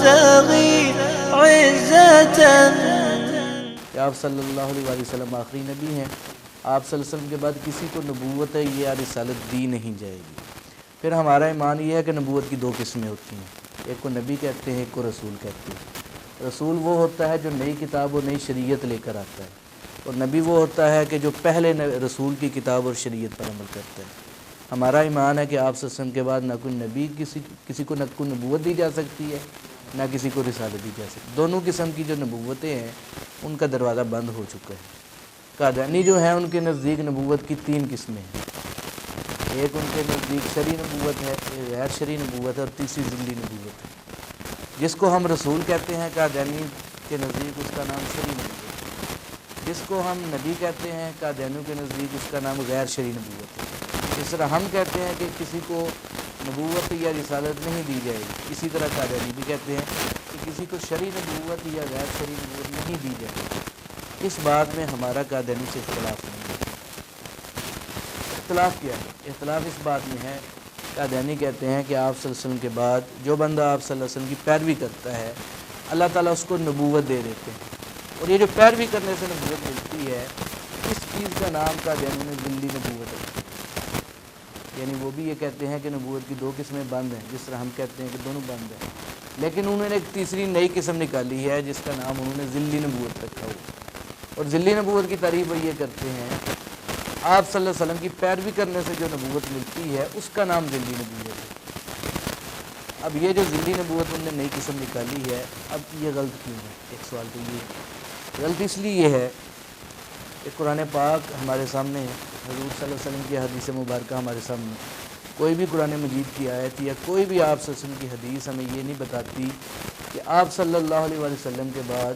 أبتغي عزة. آپ صلی اللہ علیہ وسلم آخری نبی ہیں. آپ صلی اللہ علیہ وسلم کے بعد کسی کو نبوت ہے یا رسالت دی نہیں جائے گی. پھر ہمارا ایمان یہ ہے کہ نبوت کی دو قسمیں ہوتی ہیں، ایک کو نبی کہتے ہیں، ایک کو رسول کہتے ہیں. رسول وہ ہوتا ہے جو نئی کتاب اور نئی شریعت لے کر آتا ہے، اور نبی وہ ہوتا ہے کہ جو پہلے رسول کی کتاب اور شریعت پر عمل کرتا ہے. ہمارا ایمان ہے کہ آپ صلی اللہ علیہ وسلم کے بعد نہ کوئی نبی کسی کو نہ کوئی نبوت دی جا سکتی ہے، نہ کسی کو رسالت دی جا سکتی. دونوں قسم کی جو نبوتیں ہیں ان کا دروازہ بند ہو چکا ہے. قادیانی جو ہیں ان کے نزدیک نبوت کی تین قسمیں ہیں. ایک ان کے نزدیک شرعی نبوت ہے، غیر شرعی نبوت ہے، اور تیسری ذلی نبوت ہے. جس کو ہم رسول کہتے ہیں قادیانی کے نزدیک اس کا نام شرعی نبوت ہے. جس کو ہم نبی کہتے ہیں قادیانیوں کے نزدیک اس کا نام غیر شرعی نبوت ہے. جس طرح ہم کہتے ہیں کہ کسی کو نبوت یا رسالت نہیں دی جائے گی، اسی طرح قادیانی بھی کہتے ہیں کہ کسی کو شرعی نبوت یا غیر شرعی نبوت نہیں دی جائے گی. اس بات میں ہمارا قادیانی سے اختلاف نہیں ہے. اختلاف کیا ہے؟ اختلاف اس بات میں ہے، قادیانی کہتے ہیں کہ آپ صلی اللہ علیہ وسلم کے بعد جو بندہ آپ صلی اللہ علیہ وسلم کی پیروی کرتا ہے اللہ تعالیٰ اس کو نبوت دے دیتے ہیں. اور یہ جو پیروی کرنے سے نبوت ملتی ہے اس چیز کا نام قادیانی نے ذلی نبوت رکھا. یعنی وہ بھی یہ کہتے ہیں کہ نبوت کی دو قسمیں بند ہیں، جس طرح ہم کہتے ہیں کہ دونوں بند ہیں، لیکن انہوں نے ایک تیسری نئی قسم نکالی ہے جس کا نام انہوں نے ذلی نبوت رکھا ہوا. اور ذلی نبوت کی تعریف وہ یہ کرتے ہیں آپ صلی اللہ علیہ وسلم کی پیروی کرنے سے جو نبوت ملتی ہے اس کا نام ذلی نبوت ہے. اب یہ جو ذلی نبوت انہوں نے نئی قسم نکالی ہے، اب یہ غلط کیوں ہے؟ ایک سوال تو یہ غلط اس لیے یہ ہے کہ قرآن پاک ہمارے سامنے ہے، حضور صلی اللہ علیہ وسلم کی حدیث مبارکہ ہمارے سامنے. کوئی بھی قرآن مجید کی آیت یا کوئی بھی آپ صلی اللہ علیہ وسلم کی حدیث ہمیں یہ نہیں بتاتی کہ آپ صلی اللہ علیہ وسلم کے بعد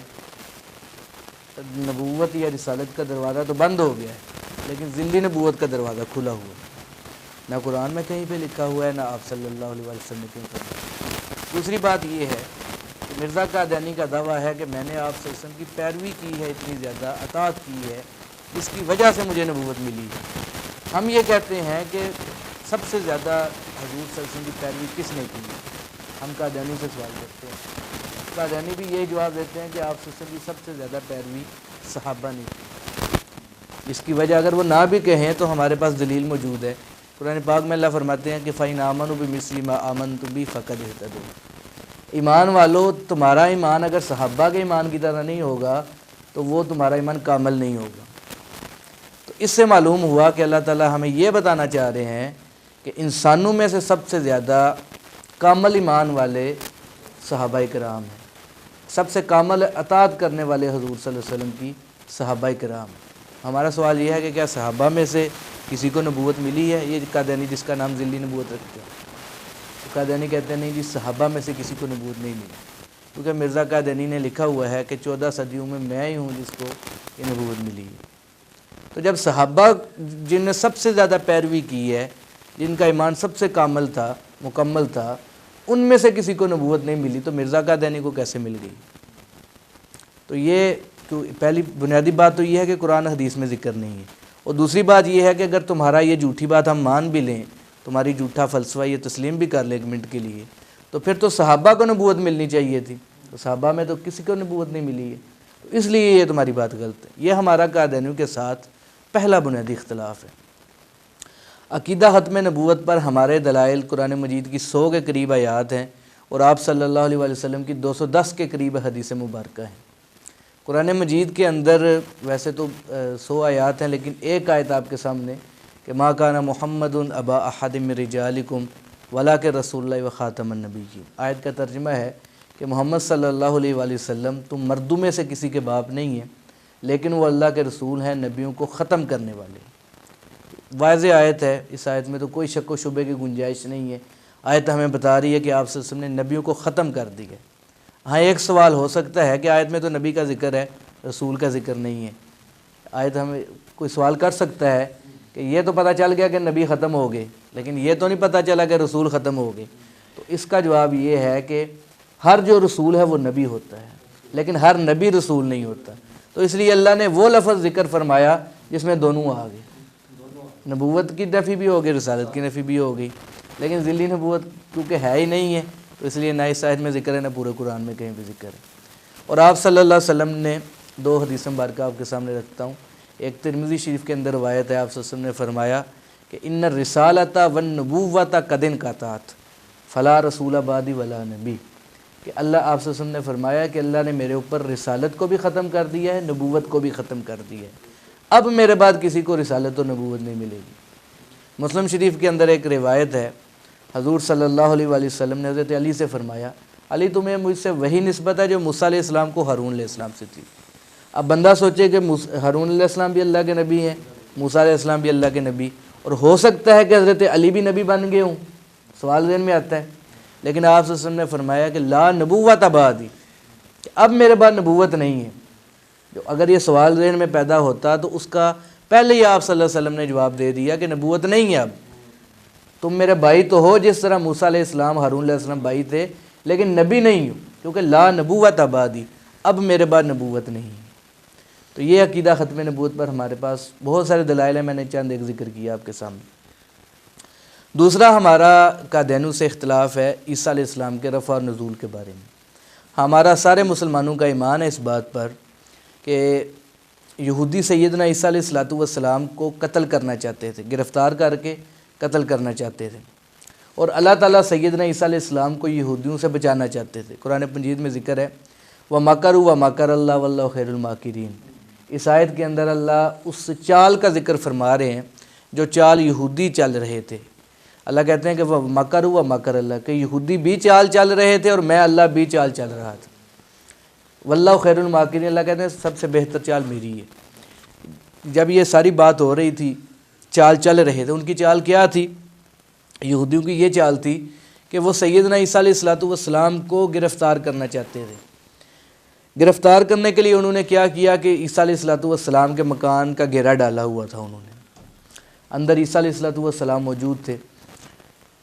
نبوت یا رسالت کا دروازہ تو بند ہو گیا ہے لیکن ذلی نبوت کا دروازہ کھلا ہوا ہے. نہ قرآن میں کہیں پہ لکھا ہوا ہے، نہ آپ صلی اللہ علیہ وسلم نے کہیں پر. دوسری بات یہ ہے کہ مرزا قادیانی کا دعویٰ ہے کہ میں نے آپ صلی اللہ علیہ وسلم کی پیروی کی ہے، اتنی زیادہ اطاعت کی ہے جس کی وجہ سے مجھے نبوت ملی ہے. ہم یہ کہتے ہیں کہ سب سے زیادہ حضور صلی اللہ علیہ وسلم کی پیروی کس نے کی ہے؟ ہم قادیانی سے سوال کرتے ہیں. قادیانی بھی یہی جواب دیتے ہیں کہ آپ صلی اللہ علیہ وسلم کی سب سے زیادہ پیروی صحابہ نے کی. اس کی وجہ اگر وہ نہ بھی کہیں تو ہمارے پاس دلیل موجود ہے. قرآن پاک میں اللہ فرماتے ہیں کہ فَإِنْ آمَنُوا بِمِثْلِ مَا آمَنْتُمْ بِهِ فَقَدِ اهْتَدَوْا. ایمان والو، تمہارا ایمان اگر صحابہ کے ایمان کی طرح نہیں ہوگا تو وہ تمہارا ایمان کامل نہیں ہوگا. تو اس سے معلوم ہوا کہ اللہ تعالیٰ ہمیں یہ بتانا چاہ رہے ہیں کہ انسانوں میں سے سب سے زیادہ کامل ایمان والے صحابہ کرام ہیں. سب سے کامل اطاعت کرنے والے حضور صلی اللہ علیہ وسلم کی صحابہ کرام. ہمارا سوال یہ ہے کہ کیا صحابہ میں سے کسی کو نبوت ملی ہے؟ یہ قادیانی جس کا نام ذلی نبوت رکھتے ہیں، قادیانی کہتے ہیں نہیں جی، صحابہ میں سے کسی کو نبوت نہیں ملی، کیونکہ مرزا قادیانی نے لکھا ہوا ہے کہ 14 صدیوں میں ہی ہوں جس کو یہ نبوت ملی ہے. تو جب صحابہ جن نے سب سے زیادہ پیروی کی ہے، جن کا ایمان سب سے کامل تھا، مکمل تھا، ان میں سے کسی کو نبوت نہیں ملی تو مرزا قادیانی کو کیسے مل گئی؟ تو یہ پہلی بنیادی بات تو یہ ہے کہ قرآن حدیث میں ذکر نہیں ہے. اور دوسری بات یہ ہے کہ اگر تمہارا یہ جھوٹی بات ہم مان بھی لیں، تمہاری جھوٹا فلسفہ یہ تسلیم بھی کر لیں ایک منٹ کے لیے، تو پھر تو صحابہ کو نبوت ملنی چاہیے تھی. تو صحابہ میں تو کسی کو نبوت نہیں ملی ہے، تو اس لیے یہ تمہاری بات غلط ہے. یہ ہمارا قادیانیوں کے ساتھ پہلا بنیادی اختلاف ہے. عقیدہ ختم نبوت پر ہمارے دلائل قرآن مجید کی 100 کے قریب آیات ہیں اور آپ صلی اللہ علیہ وسلم کی 210 کے قریب حدیث مبارکہ ہیں. قرآن مجید کے اندر ویسے تو 100 آیات ہیں، لیکن ایک آیت آپ کے سامنے کہ ما کان محمد ابا احد من رجالکم ولکن رسول اللہ و خاتم النبیین. آیت کا ترجمہ ہے کہ محمد صلی اللہ علیہ وسلم تم مردوں میں سے کسی کے باپ نہیں ہیں، لیکن وہ اللہ کے رسول ہیں، نبیوں کو ختم کرنے والے. واضح آیت ہے، اس آیت میں تو کوئی شک و شبے کی گنجائش نہیں ہے. آیت ہمیں بتا رہی ہے کہ آپ صلی اللہ علیہ وسلم نے نبیوں کو ختم کر دیا. ہاں ایک سوال ہو سکتا ہے کہ آیت میں تو نبی کا ذکر ہے، رسول کا ذکر نہیں ہے. آیت ہمیں کوئی سوال کر سکتا ہے کہ یہ تو پتہ چل گیا کہ نبی ختم ہو گئے، لیکن یہ تو نہیں پتہ چلا کہ رسول ختم ہو گئے. تو اس کا جواب یہ ہے کہ ہر جو رسول ہے وہ نبی ہوتا ہے، لیکن ہر نبی رسول نہیں ہوتا. تو اس لیے اللہ نے وہ لفظ ذکر فرمایا جس میں دونوں آ گئے، نبوت کی نفی بھی ہو گئی، رسالت کی نفی بھی ہو گئی. لیکن ذلی نبوت کیونکہ ہے ہی نہیں ہے، تو اس لیے نہ اس آیت میں ذکر ہے نہ پورے قرآن میں کہیں بھی ذکر ہے۔ اور آپ صلی اللہ علیہ وسلم نے 2 حدیث مبارکہ آپ کے سامنے رکھتا ہوں۔ ایک ترمذی شریف کے اندر روایت ہے، آپ صلی اللہ علیہ وسلم نے فرمایا کہ ان الرسالۃ والنبوۃ قد انقطعت فلا رسول بعدی ولا نبی، کہ اللہ آپ صلی اللہ علیہ وسلم نے فرمایا کہ اللہ نے میرے اوپر رسالت کو بھی ختم کر دیا ہے، نبوت کو بھی ختم کر دیا ہے، اب میرے بعد کسی کو رسالت و نبوت نہیں ملے گی۔ مسلم شریف کے اندر ایک روایت ہے، حضور صلی اللہ علیہ وآلہ وسلم نے حضرت علی سے فرمایا، علی تمہیں مجھ سے وہی نسبت ہے جو موسیٰ علیہ السلام کو ہارون علیہ السلام سے تھی۔ اب بندہ سوچے کہ ہارون علیہ السلام بھی اللہ کے نبی ہیں، موسیٰ علیہ السلام بھی اللہ کے نبی، اور ہو سکتا ہے کہ حضرت علی بھی نبی بن گئے ہوں، سوال ذہن میں آتا ہے۔ لیکن آپ صلی اللہ علیہ وسلم نے فرمایا کہ لا نبوت بعدی، کہ اب میرے بعد نبوت نہیں ہے۔ جو اگر یہ سوال ذہن میں پیدا ہوتا تو اس کا پہلے ہی آپ صلی اللہ علیہ وسلم نے جواب دے دیا کہ نبوت نہیں ہے، اب تم میرے بھائی تو ہو جس طرح موسیٰ علیہ السلام ہارون علیہ السلام بھائی تھے، لیکن نبی نہیں ہو، کیونکہ لا نبوت بعدی، اب میرے بعد نبوت نہیں ہے۔ تو یہ عقیدہ ختم نبوت پر ہمارے پاس بہت سارے دلائل ہیں، میں نے چند ایک ذکر کیا آپ کے سامنے۔ دوسرا ہمارا قادینوں سے اختلاف ہے عیسیٰ علیہ السلام کے رفع اور نزول کے بارے میں۔ ہمارا سارے مسلمانوں کا ایمان ہے اس بات پر کہ یہودی سیدنا عیسیٰ علیہ السلام کو قتل کرنا چاہتے تھے، گرفتار کر کے قتل کرنا چاہتے تھے، اور اللہ تعالیٰ سیدنا عیسیٰ علیہ السلام کو یہودیوں سے بچانا چاہتے تھے۔ قرآن مجید میں ذکر ہے وَمَكَرُوا وَمَكَرَ اللَّهُ وَاللَّهُ خَيْرُ الْمَاكِرِينَ۔ اس آیت کے اندر اللہ اس چال کا ذکر فرما رہے ہیں جو چال یہودی چل رہے تھے۔ اللہ کہتے ہیں کہ وَمَكَرُوا وَمَكَرَ اللَّهُ، کہ یہودی بھی چال چل رہے تھے اور میں اللہ بھی چال چل رہا تھا۔ وَاللَّهُ خَيْرُ الْمَاكِرِينَ، اللہ کہتے ہیں سب سے بہتر چال میری ہے۔ جب یہ ساری بات ہو رہی تھی، چال چل رہے تھے، ان کی چال کیا تھی؟ یہودیوں کی یہ چال تھی کہ وہ سیدنا عیسیٰ علیہ السلام کو گرفتار کرنا چاہتے تھے۔ گرفتار کرنے کے لیے انہوں نے کیا کیا کہ عیسیٰ علیہ السلام کے مکان کا گھیرا ڈالا ہوا تھا، انہوں نے اندر عیسیٰ علیہ السلام موجود تھے۔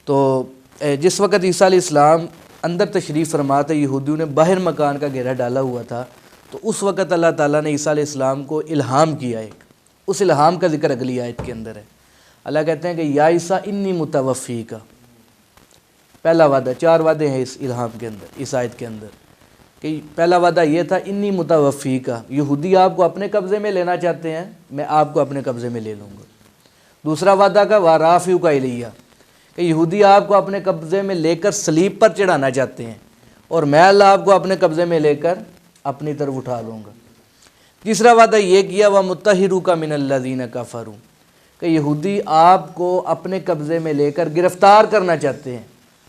تو جس وقت عیسیٰ علیہ السلام اندر تشریف فرما تھے، یہودیوں نے باہر مکان کا گھیرا ڈالا ہوا تھا، تو اس وقت اللہ تعالیٰ نے عیسیٰ علیہ السلام کو الہام کیا، ایک اس الہام کا ذکر اگلی آیت کے اندر ہے۔ اللہ کہتے ہیں کہ یا عیسیٰ انی متوفیک، پہلا وعدہ، 4 وعدے ہیں اس الہام کے اندر، اس آیت کے اندر، کہ پہلا وعدہ یہ تھا انی متوفیک، یہودی آپ کو اپنے قبضے میں لینا چاہتے ہیں، میں آپ کو اپنے قبضے میں لے لوں گا۔ دوسرا وعدہ کا وَرَافِعُکَ اِلَیَّ، کہ یہودی آپ کو اپنے قبضے میں لے کر صلیب پر چڑھانا چاہتے ہیں، اور میں اللہ آپ کو اپنے قبضے میں لے کر اپنی طرف اٹھا لوں گا۔ تیسرا وعدہ یہ کیا وَمُطَہِّرُکَ مِنَ الَّذِینَ کَفَرُوا، کہ یہودی آپ کو اپنے قبضے میں لے کر گرفتار کرنا چاہتے ہیں،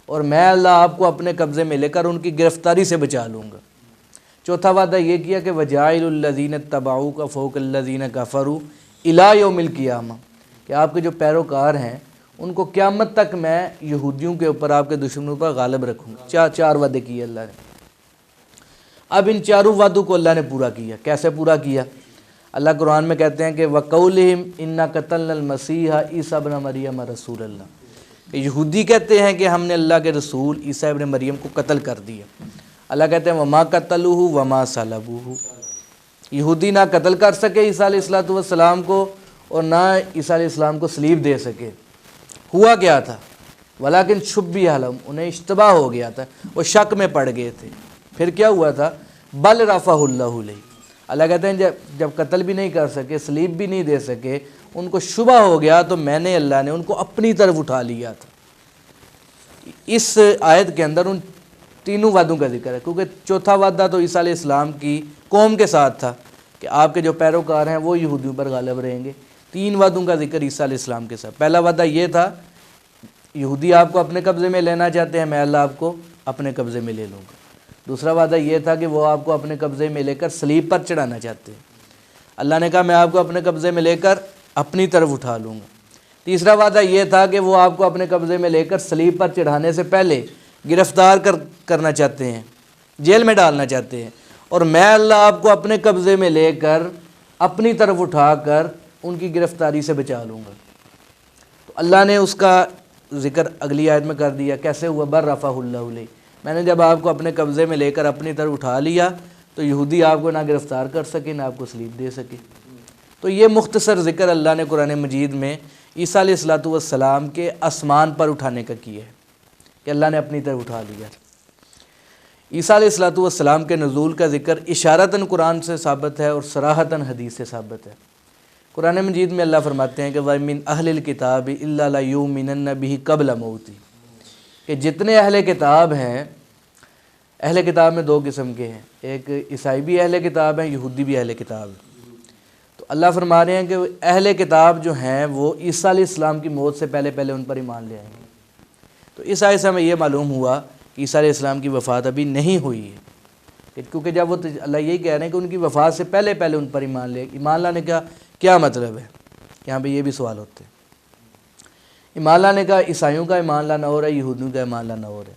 اور میں اللہ آپ کو اپنے قبضے میں لے کر ان کی گرفتاری سے بچا لوں گا۔ چوتھا وعدہ یہ کیا کہ وَجَاعِلُ الَّذِينَ اتَّبَعُوكَ فَوْقَ الَّذِينَ كَفَرُوا إِلَىٰ يَوْمِ الْقِيَامَةِ، کہ آپ کے جو پیروکار ہیں ان کو قیامت تک میں یہودیوں کے اوپر، آپ کے دشمنوں پر غالب رکھوں گا۔ 4 وعدے کیے اللہ نے۔ اب ان 4 وعدوں کو اللہ نے پورا کیا۔ کیسے پورا کیا؟ اللہ قرآن میں کہتے ہیں کہ وَقَوْلِهِمْ إِنَّا قَتَلْنَا الْمَسِيحَ عِيسَىٰ ابْنَ مَرْيَمَ رَسُولَ اللَّهِ، کہ یہودی کہتے ہیں کہ ہم نے اللہ کے رسول عیسیٰ ابن مریم کو قتل کر دیا۔ اللہ کہتے ہیں وَمَا قَتَلُوهُ وَمَا صَلَبُوهُ، یہودی نہ قتل کر سکے عیسیٰ علیہ السلام کو، اور نہ عیسیٰ علیہ السلام کو صلیب دے سکے۔ ہوا کیا تھا؟ ولیکن شُبِّہَ لَهُمْ، انہیں اشتباہ ہو گیا تھا، وہ شک میں پڑ گئے تھے۔ پھر کیا ہوا تھا؟ بل رفعہ اللہ الیہ، اللہ کہتے ہیں جب قتل بھی نہیں کر سکے، صلیب بھی نہیں دے سکے، ان کو شبہ ہو گیا، تو میں نے اللہ نے ان کو اپنی طرف اٹھا لیا تھا۔ اس آیت کے اندر ان 3 وعدوں کا ذکر ہے، کیونکہ چوتھا وعدہ تو عیسیٰ علیہ السلام کی قوم کے ساتھ تھا کہ آپ کے جو پیروکار ہیں وہ یہودیوں پر غالب رہیں گے۔ 3 وعدوں کا ذکر عیسیٰ علیہ السلام کے ساتھ۔ پہلا وعدہ یہ تھا یہودی آپ کو اپنے قبضے میں لینا چاہتے ہیں، میں اللہ آپ کو اپنے قبضے میں لے لوں گا۔ دوسرا وعدہ یہ تھا کہ وہ آپ کو اپنے قبضے میں لے کر صلیب پر چڑھانا چاہتے ہیں، اللہ نے کہا میں آپ کو اپنے قبضے میں لے کر اپنی طرف اٹھا لوں گا۔ تیسرا وعدہ یہ تھا کہ وہ آپ کو اپنے قبضے میں لے کر صلیب پر چڑھانے سے پہلے گرفتار کرنا چاہتے ہیں، جیل میں ڈالنا چاہتے ہیں، اور میں اللہ آپ کو اپنے قبضے میں لے کر اپنی طرف اٹھا کر ان کی گرفتاری سے بچا لوں گا۔ تو اللہ نے اس کا ذکر اگلی آیت میں کر دیا۔ کیسے ہوا؟ بر رفعہ اللہ علیہ، میں نے جب آپ کو اپنے قبضے میں لے کر اپنی طرف اٹھا لیا تو یہودی آپ کو نہ گرفتار کر سکے، نہ آپ کو صلیب دے سکے۔ تو یہ مختصر ذکر اللہ نے قرآن مجید میں عیسیٰ علیہ السلام کے آسمان پر اٹھانے کا کیا ہے کہ اللہ نے اپنی طرف اٹھا لیا۔ عیسیٰ علیہ الصلوۃ والسلام کے نزول کا ذکر اشارتاً قرآن سے ثابت ہے اور صراحتاً حدیث سے ثابت ہے۔ قرآن مجید میں اللہ فرماتے ہیں کہ وَمِنْ أَهْلِ الْكِتَابِ إِلَّا لَيُؤْمِنَنَّ بِهِ قَبْلَ مَوْتِهِ کہ جتنے اہل کتاب ہیں، اہل کتاب میں دو قسم کے ہیں، ایک عیسائی بھی اہل کتاب ہیں، یہودی بھی اہل کتاب ہیں۔ تو اللہ فرما رہے ہیں کہ اہل کتاب جو ہیں وہ عیسیٰ علیہ السلام کی موت سے پہلے پہلے ان پر ایمان لے آئیں گے۔ تو اس آیت سے ہمیں یہ معلوم ہوا کہ عیسیٰ علیہ السلام کی وفات ابھی نہیں ہوئی ہے، کیونکہ جب وہ اللہ یہی کہہ رہے ہیں کہ ان کی وفات سے پہلے پہلے ان پر ایمان لانے کا کیا مطلب ہے؟ یہاں پہ یہ بھی سوال ہوتے ہیں۔ ایمان لانے کا عیسائیوں کا ایمان لانا اور ہے، یہودیوں کا ایمان لانا اور ہے۔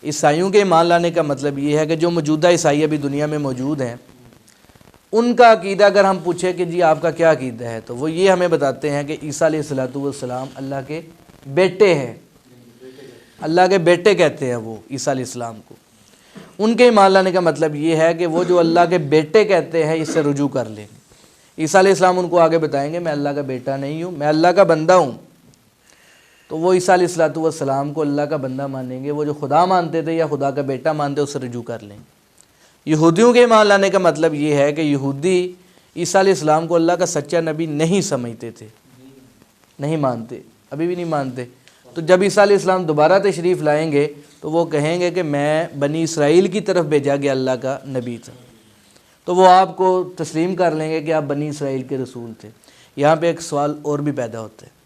عیسائیوں کے ایمان لانے کا مطلب یہ ہے کہ جو موجودہ عیسائی ابھی دنیا میں موجود ہیں ان کا عقیدہ اگر ہم پوچھیں کہ جی آپ کا کیا عقیدہ ہے، تو وہ یہ ہمیں بتاتے ہیں کہ عیسیٰ علیہ الصلوۃ والسلام اللہ کے بیٹے ہیں، اللہ کے بیٹے کہتے ہیں وہ عیسیٰ علیہ السلام کو۔ ان کے ایمان لانے کا مطلب یہ ہے کہ وہ جو اللہ کے بیٹے کہتے ہیں اس سے رجوع کر لیں گے۔ عیسیٰ علیہ السلام ان کو آگے بتائیں گے میں اللہ کا بیٹا نہیں ہوں، میں اللہ کا بندہ ہوں، تو وہ عیسیٰ علیہ الصلوۃ والسلام کو اللہ کا بندہ مانیں گے۔ وہ جو خدا مانتے تھے یا خدا کا بیٹا مانتے اس سے رجوع کر لیں گے۔ یہودیوں کے ایمان لانے کا مطلب یہ ہے کہ یہودی عیسیٰ علیہ السلام کو اللہ کا سچا نبی نہیں سمجھتے تھے، نہیں مانتے، ابھی بھی نہیں مانتے۔ تو جب عیسیٰ علیہ السلام دوبارہ تشریف لائیں گے تو وہ کہیں گے کہ میں بنی اسرائیل کی طرف بھیجا گیا اللہ کا نبی تھا، تو وہ آپ کو تسلیم کر لیں گے کہ آپ بنی اسرائیل کے رسول تھے۔ یہاں پہ ایک سوال اور بھی پیدا ہوتا ہے،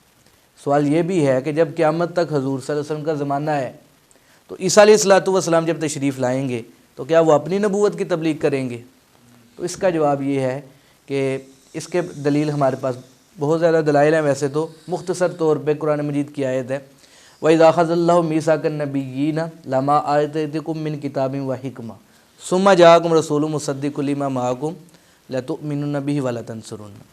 سوال یہ بھی ہے کہ جب قیامت تک حضور صلی اللہ علیہ وسلم کا زمانہ ہے تو عیسیٰ علیہ الصلوۃ والسلام جب تشریف لائیں گے تو کیا وہ اپنی نبوت کی تبلیغ کریں گے؟ تو اس کا جواب یہ ہے کہ اس کے دلیل ہمارے پاس بہت زیادہ دلائل ہیں۔ ویسے تو مختصر طور پہ قرآن مجید کی آیت ہے وَإِذَا أَخَذَ اللَّهُ مِيثَاقَ النَّبِيِّينَ لَمَا آتَيْتُكُم مِّن كِتَابٍ وَحِكْمَةٍ ثُمَّ جَاءَكُمْ رَسُولٌ مُصَدِّقٌ لِّمَا مَعَكُمْ لَتُؤْمِنُنَّ بِهِ وَلَتَنصُرُنَّهُ۔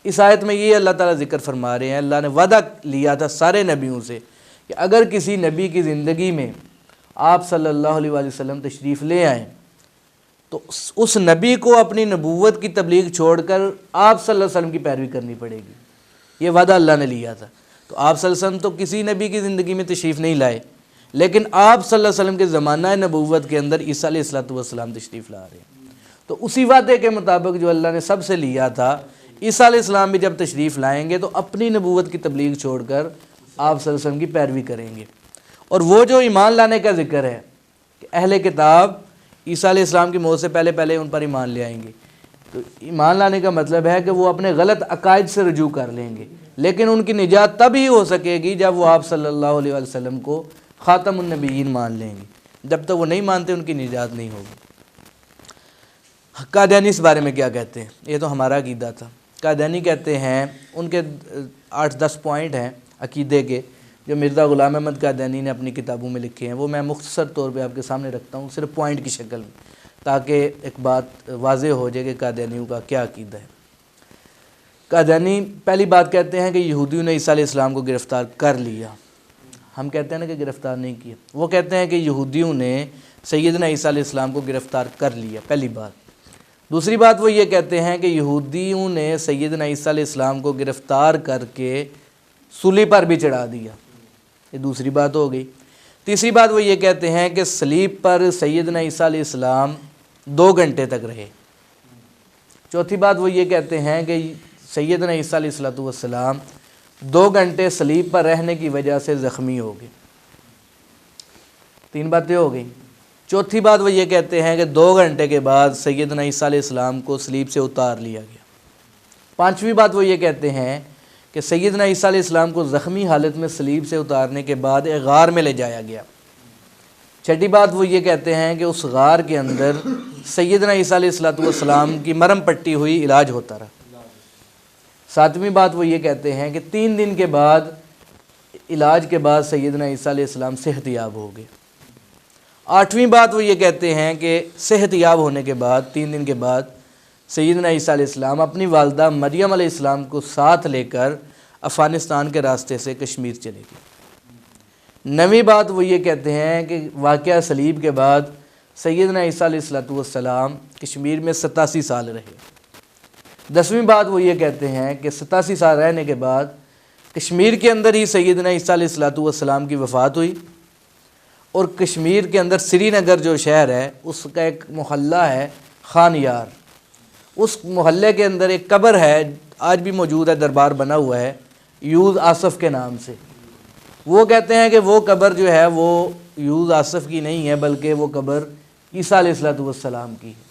اس آیت میں یہ اللہ تعالیٰ ذکر فرما رہے ہیں، اللہ نے وعدہ لیا تھا سارے نبیوں سے کہ اگر کسی نبی کی زندگی میں آپ صلی اللہ علیہ وآلہ وسلم تشریف لے آئیں تو اس نبی کو اپنی نبوت کی تبلیغ چھوڑ کر آپ صلی اللہ علیہ وسلم کی پیروی کرنی پڑے گی۔ یہ وعدہ اللہ نے لیا تھا۔ تو آپ صلی اللہ علیہ وسلم تو کسی نبی کی زندگی میں تشریف نہیں لائے، لیکن آپ صلی اللہ علیہ وسلم کے زمانہ نبوت کے اندر عیسیٰ علیہ الصلوۃ والسلام تشریف لا رہے ہیں۔ تو اسی وعدے کے مطابق جو اللہ نے سب سے لیا تھا، عیسیٰ علیہ السلام بھی جب تشریف لائیں گے تو اپنی نبوت کی تبلیغ چھوڑ کر آپ صلی اللہ علیہ وسلم کی پیروی کریں گے۔ اور وہ جو ایمان لانے کا ذکر ہے کہ اہل کتاب عیسیٰ علیہ السلام کی موت سے پہلے پہلے ان پر ایمان لے آئیں گے، تو ایمان لانے کا مطلب ہے کہ وہ اپنے غلط عقائد سے رجوع کر لیں گے، لیکن ان کی نجات تب ہی ہو سکے گی جب وہ آپ صلی اللہ علیہ وسلم کو خاتم النبیین مان لیں گے۔ جب تک وہ نہیں مانتے ان کی نجات نہیں ہوگی۔ قادیانی اس بارے میں کیا کہتے ہیں؟ یہ تو ہمارا عقیدہ تھا۔ قادیانی کہتے ہیں، ان کے 8-10 پوائنٹ ہیں عقیدے کے جو مرزا غلام احمد قادیانی نے اپنی کتابوں میں لکھے ہیں، وہ میں مختصر طور پہ آپ کے سامنے رکھتا ہوں صرف پوائنٹ کی شکل میں، تاکہ ایک بات واضح ہو جائے کہ قادیانیوں کا کیا عقیدہ ہے۔ قادیانی پہلی بات کہتے ہیں کہ یہودیوں نے عیسیٰ علیہ السلام کو گرفتار کر لیا۔ ہم کہتے ہیں نا کہ گرفتار نہیں کیا، وہ کہتے ہیں کہ یہودیوں نے سیدنا عیسیٰ علیہ السلام کو گرفتار کر لیا، پہلی بات۔ دوسری بات وہ یہ کہتے ہیں کہ یہودیوں نے سیدنا عیسیٰ علیہ السلام کو گرفتار کر کے صلیب پر بھی چڑھا دیا، یہ دوسری بات ہو گئی۔ تیسری بات وہ یہ کہتے ہیں کہ صلیب پر سیدنا عیسیٰ علیہ السلام 2 گھنٹے تک رہے۔ چوتھی بات وہ یہ کہتے ہیں کہ سیدنا عیسیٰ علیہ السلام 2 گھنٹے صلیب پر رہنے کی وجہ سے زخمی ہو گئے۔ 3 باتیں ہو گئیں۔ چوتھی بات وہ یہ کہتے ہیں کہ 2 گھنٹے کے بعد سیدنا عیسیٰ علیہ السلام کو صلیب سے اتار لیا گیا۔ 5ویں بات وہ یہ کہتے ہیں کہ سیدنا عیسیٰ علیہ السلام کو زخمی حالت میں صلیب سے اتارنے کے بعد ایک غار میں لے جایا گیا۔ 6ٹھی بات وہ یہ کہتے ہیں کہ اس غار کے اندر سیدنا عیسیٰ علیہ السلام کی مرہم پٹی ہوئی علاج ہوتا رہا۔ 7ویں بات وہ یہ کہتے ہیں کہ 3 دن کے بعد علاج کے بعد سیدنا عیسیٰ علیہ السلام صحت یاب ہو گئے۔ 8ویں بات وہ یہ کہتے ہیں کہ صحت یاب ہونے کے بعد 3 دن کے بعد سیدنا عیسیٰ علیہ السلام اپنی والدہ مریم علیہ السلام کو ساتھ لے کر افغانستان کے راستے سے کشمیر چلے گئے۔ 9ویں بات وہ یہ کہتے ہیں کہ واقعہ صلیب کے بعد سیدنا عیسیٰ علیہ السلام کشمیر میں 87 سال رہے۔ 10ویں بات وہ یہ کہتے ہیں کہ 87 سال رہنے کے بعد کشمیر کے اندر ہی سیدنا عیسیٰ علیہ السلام کی وفات ہوئی، اور کشمیر کے اندر سری نگر جو شہر ہے اس کا ایک محلہ ہے خان یار، اس محلے کے اندر ایک قبر ہے، آج بھی موجود ہے، دربار بنا ہوا ہے یوز آصف کے نام سے۔ وہ کہتے ہیں کہ وہ قبر جو ہے وہ یوز آصف کی نہیں ہے، بلکہ وہ قبر عیسیٰ علیہ السلام کی ہے۔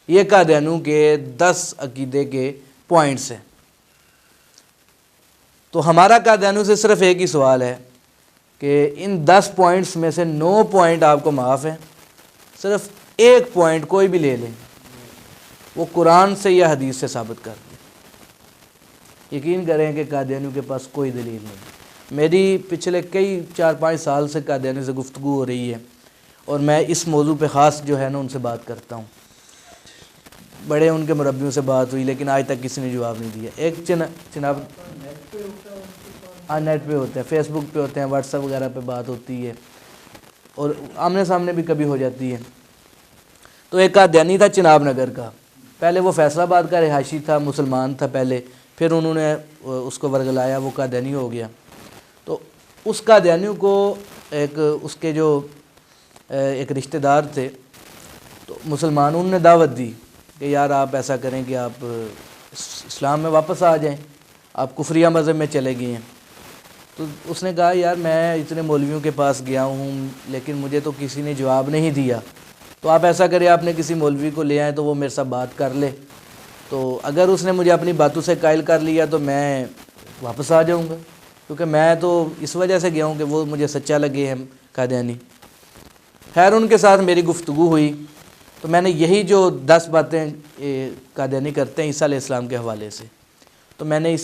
یہ قادیانیوں کے 10 عقیدے کے پوائنٹس ہیں۔ تو ہمارا قادیانیوں سے صرف ایک ہی سوال ہے کہ ان 10 پوائنٹس میں سے 9 پوائنٹ آپ کو معاف ہیں، صرف ایک پوائنٹ کوئی بھی لے لیں، وہ قرآن سے یا حدیث سے ثابت کر دیں۔ یقین کریں کہ قادیانیوں کے پاس کوئی دلیل نہیں۔ میری پچھلے کئی 4-5 سال سے قادیانیوں سے گفتگو ہو رہی ہے، اور میں اس موضوع پہ خاص جو ہے نا ان سے بات کرتا ہوں۔ بڑے ان کے مربیوں سے بات ہوئی، لیکن آج تک کسی نے جواب نہیں دیا۔ ایک جناب نیٹ پہ ہوتے ہیں، فیس بک پہ ہوتے ہیں، واٹس ایپ وغیرہ پہ بات ہوتی ہے، اور آمنے سامنے بھی کبھی ہو جاتی ہے۔ تو ایک قادیانی تھا چناب نگر کا، پہلے وہ فیصل آباد کا رہائشی تھا، مسلمان تھا پہلے، پھر انہوں نے اس کو ورگلایا، وہ قادیانی ہو گیا۔ تو اس قادیانیوں کو اس کے جو ایک رشتہ دار تھے، تو مسلمانوں نے دعوت دی کہ یار آپ ایسا کریں کہ آپ اسلام میں واپس آ جائیں، آپ کفریہ مذہب میں چلے گئے ہیں۔ تو اس نے کہا یار میں اتنے مولویوں کے پاس گیا ہوں، لیکن مجھے تو کسی نے جواب نہیں دیا، تو آپ ایسا کریں آپ نے کسی مولوی کو لے آئیں تو وہ میرے ساتھ بات کر لے، تو اگر اس نے مجھے اپنی باتوں سے قائل کر لیا تو میں واپس آ جاؤں گا، کیونکہ میں تو اس وجہ سے گیا ہوں کہ وہ مجھے سچا لگے ہیں قادیانی۔ خیر ان کے ساتھ میری گفتگو ہوئی، تو میں نے یہی جو 10 باتیں قادیانی کرتے ہیں عیسیٰ علیہ السلام کے حوالے سے، تو میں نے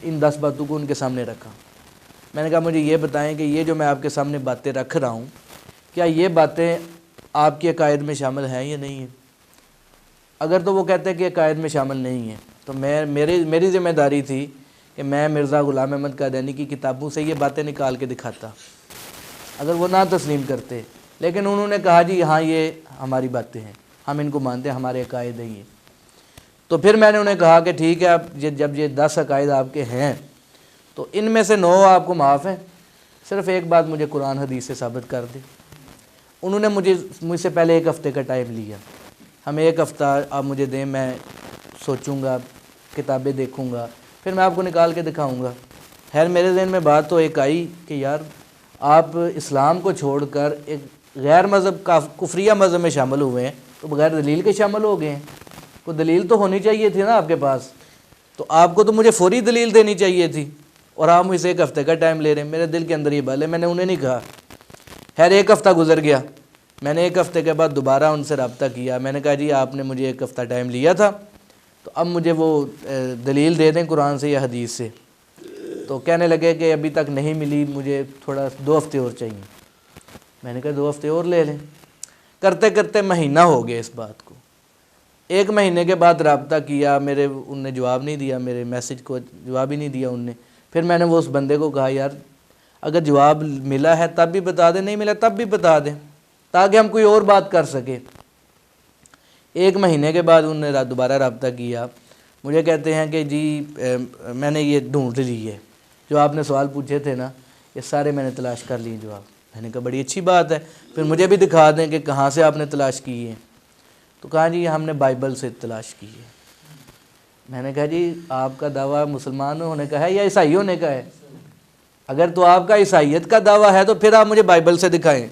ان 10 باتوں کو ان کے سامنے رکھا۔ میں نے کہا مجھے یہ بتائیں کہ یہ جو میں آپ کے سامنے باتیں رکھ رہا ہوں، کیا یہ باتیں آپ کے عقائد میں شامل ہیں یا نہیں ہیں؟ اگر تو وہ کہتے ہیں کہ عقائد میں شامل نہیں ہیں، تو میری ذمہ داری تھی کہ میں مرزا غلام احمد قادیانی کی کتابوں سے یہ باتیں نکال کے دکھاتا، اگر وہ نہ تسلیم کرتے، لیکن انہوں نے کہا جی ہاں یہ ہماری باتیں ہیں، ہم ان کو مانتے ہیں، ہمارے عقائد ہیں یہ۔ تو پھر میں نے انہیں کہا کہ ٹھیک ہے، جب یہ 10 عقائد آپ کے ہیں تو ان میں سے 9 آپ کو معاف ہیں، صرف ایک بات مجھے قرآن حدیث سے ثابت کر دیں۔ انہوں نے مجھ سے پہلے 1 ہفتے کا ٹائم لیا، ہمیں 1 ہفتہ آپ مجھے دیں، میں سوچوں گا، کتابیں دیکھوں گا، پھر میں آپ کو نکال کے دکھاؤں گا۔ خیر میرے ذہن میں بات تو ایک آئی کہ یار آپ اسلام کو چھوڑ کر ایک غیر مذہب کا کفریہ مذہب میں شامل ہوئے ہیں، تو بغیر دلیل کے شامل ہو گئے ہیں، کوئی دلیل تو ہونی چاہیے تھی نا آپ کے پاس، تو آپ کو تو مجھے فوری دلیل دینی چاہیے تھی، اور آپ مجھ سے 1 ہفتے کا ٹائم لے رہے ہیں۔ میرے دل کے اندر یہ بال ہے، میں نے انہیں نہیں کہا۔ خیر 1 ہفتہ گزر گیا، میں نے 1 ہفتے کے بعد دوبارہ ان سے رابطہ کیا، میں نے کہا جی آپ نے مجھے 1 ہفتہ ٹائم لیا تھا، تو اب مجھے وہ دلیل دے دیں قرآن سے یا حدیث سے۔ تو کہنے لگے کہ ابھی تک نہیں ملی، مجھے تھوڑا 2 ہفتے اور چاہیے۔ میں نے کہا 2 ہفتے اور لے لیں۔ کرتے کرتے مہینہ ہو گیا اس بات کو۔ 1 مہینے کے بعد رابطہ کیا، ان نے جواب نہیں دیا، میرے میسج کو جواب ہی نہیں دیا ان نے۔ پھر میں نے وہ اس بندے کو کہا یار اگر جواب ملا ہے تب بھی بتا دیں، نہیں ملا تب بھی بتا دیں، تاکہ ہم کوئی اور بات کر سکیں۔ 1 مہینے کے بعد انہوں نے دوبارہ رابطہ کیا، مجھے کہتے ہیں کہ جی میں نے یہ ڈھونڈ لی ہے، جو آپ نے سوال پوچھے تھے نا یہ سارے میں نے تلاش کر لیے جواب۔ میں نے کہا بڑی اچھی بات ہے، پھر مجھے بھی دکھا دیں کہ کہاں سے آپ نے تلاش کی ہے۔ تو کہا جی ہم نے بائبل سے تلاش کی ہے۔ میں نے کہا جی آپ کا دعویٰ مسلمان ہونے کا ہے یا عیسائی ہونے کا ہے؟ اگر تو آپ کا عیسائیت کا دعویٰ ہے تو پھر آپ مجھے بائبل سے دکھائیں۔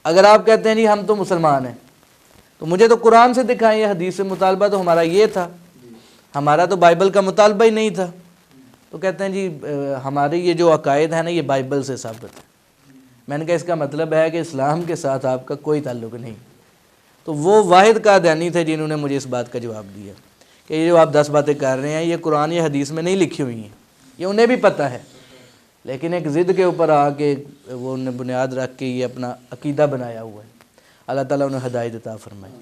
اگر آپ کہتے ہیں جی ہم تو مسلمان ہیں تو مجھے تو قرآن سے دکھائیں، یہ حدیث سے مطالبہ تو ہمارا یہ تھا، ہمارا تو بائبل کا مطالبہ ہی نہیں تھا۔ تو کہتے ہیں جی ہمارے یہ جو عقائد ہیں نا یہ بائبل سے ثابت ہے۔ میں نے کہا اس کا مطلب ہے کہ اسلام کے ساتھ آپ کا کوئی تعلق نہیں۔ تو وہ واحد قادیانی تھے جنہوں نے مجھے اس بات کا جواب دیا کہ یہ جو آپ 10 باتیں کر رہے ہیں یہ قرآن یا حدیث میں نہیں لکھی ہوئی ہیں، یہ انہیں بھی پتہ ہے، لیکن ایک ضد کے اوپر آ کے وہ انہیں بنیاد رکھ کے یہ اپنا عقیدہ بنایا ہوا ہے۔ اللہ تعالیٰ انہیں ہدایت عطا فرمائے۔